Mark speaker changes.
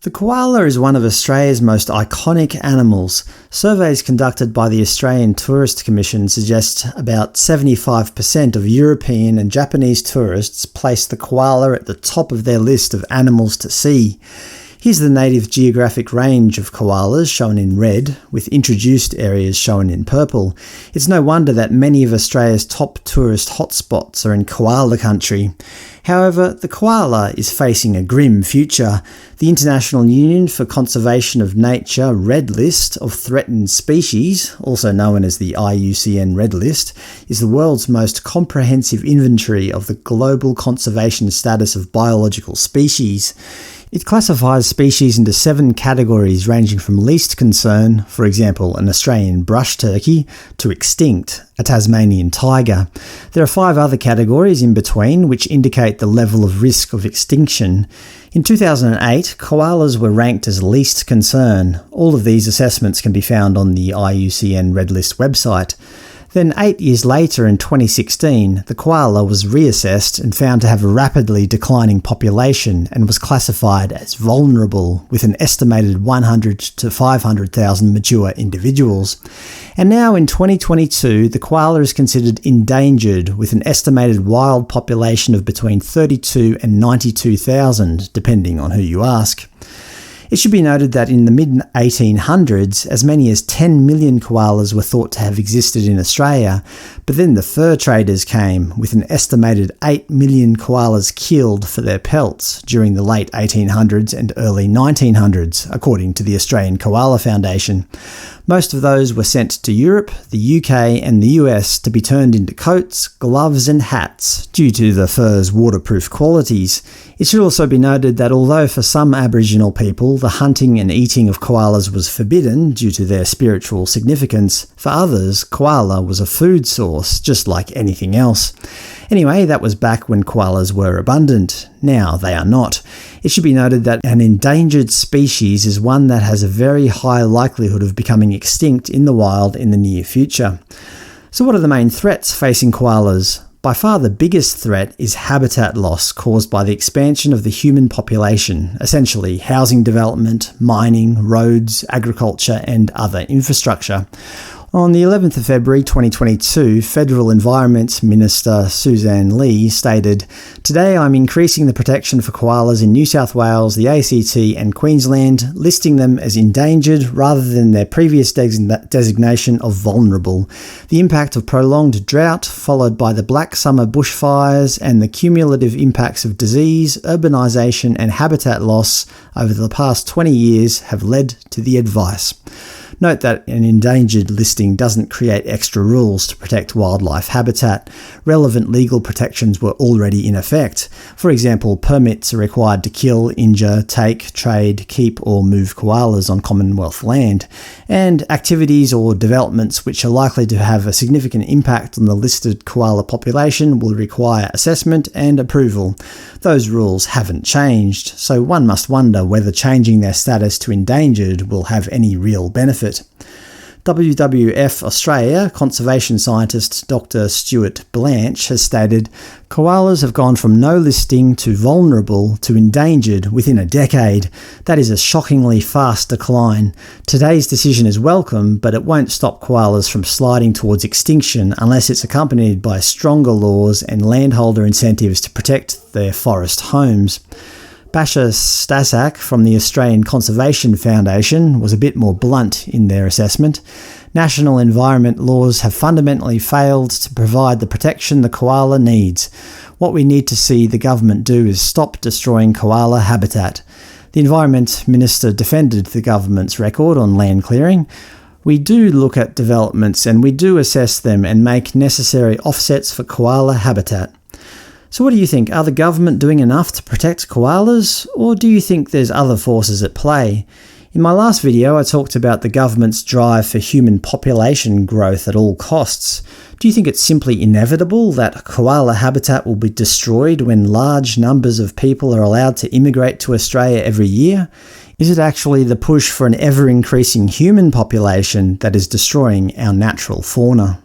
Speaker 1: The koala is one of Australia's most iconic animals. Surveys conducted by the Australian Tourist Commission suggest about 75% of European and Japanese tourists place the koala at the top of their list of animals to see. Here's the native geographic range of koalas shown in red, with introduced areas shown in purple. It's no wonder that many of Australia's top tourist hotspots are in koala country. However, the koala is facing a grim future. The International Union for Conservation of Nature Red List of Threatened Species, also known as the IUCN Red List, is the world's most comprehensive inventory of the global conservation status of biological species. It classifies species into 7 categories ranging from least concern, for example an Australian brushturkey, to extinct, a Tasmanian tiger. There are 5 other categories in between which indicate the level of risk of extinction. In 2008, koalas were ranked as least concern. All of these assessments can be found on the IUCN Red List website. Then 8 years later, in 2016, the koala was reassessed and found to have a rapidly declining population and was classified as vulnerable, with an estimated 100 to 500,000 mature individuals. And now in 2022, the koala is considered endangered, with an estimated wild population of between 32 and 92,000, depending on who you ask. It should be noted that in the mid-1800s, as many as 10 million koalas were thought to have existed in Australia, but then the fur traders came, with an estimated 8 million koalas killed for their pelts during the late 1800s and early 1900s, according to the Australian Koala Foundation. Most of those were sent to Europe, the UK and the US to be turned into coats, gloves and hats due to the fur's waterproof qualities. It should also be noted that although for some Aboriginal people the hunting and eating of koalas was forbidden due to their spiritual significance, for others koala was a food source just like anything else. Anyway, that was back when koalas were abundant. Now they are not. It should be noted that an endangered species is one that has a very high likelihood of becoming extinct in the wild in the near future. So what are the main threats facing koalas? By far the biggest threat is habitat loss caused by the expansion of the human population, essentially housing development, mining, roads, agriculture and other infrastructure. On the 11th of February 2022, Federal Environment Minister Suzanne Lee stated, "Today I'm increasing the protection for koalas in New South Wales, the ACT and Queensland, listing them as endangered rather than their previous designation of vulnerable. The impact of prolonged drought, followed by the black summer bushfires and the cumulative impacts of disease, urbanisation and habitat loss over the past 20 years have led to the advice." Note that an endangered listing doesn't create extra rules to protect wildlife habitat. Relevant legal protections were already in effect. For example, permits are required to kill, injure, take, trade, keep or move koalas on Commonwealth land, and activities or developments which are likely to have a significant impact on the listed koala population will require assessment and approval. Those rules haven't changed, so one must wonder whether changing their status to endangered will have any real benefit. WWF Australia conservation scientist Dr. Stuart Blanche has stated, "Koalas have gone from no listing to vulnerable to endangered within a decade. That is a shockingly fast decline. Today's decision is welcome, but it won't stop koalas from sliding towards extinction unless it's accompanied by stronger laws and landholder incentives to protect their forest homes." Basha Stasak from the Australian Conservation Foundation was a bit more blunt in their assessment. "National environment laws have fundamentally failed to provide the protection the koala needs. What we need to see the government do is stop destroying koala habitat." The Environment Minister defended the government's record on land clearing. "We do look at developments and we do assess them and make necessary offsets for koala habitat." So what do you think? Are the government doing enough to protect koalas, or do you think there's other forces at play? In my last video, I talked about the government's drive for human population growth at all costs. Do you think it's simply inevitable that koala habitat will be destroyed when large numbers of people are allowed to immigrate to Australia every year? Is it actually the push for an ever-increasing human population that is destroying our natural fauna?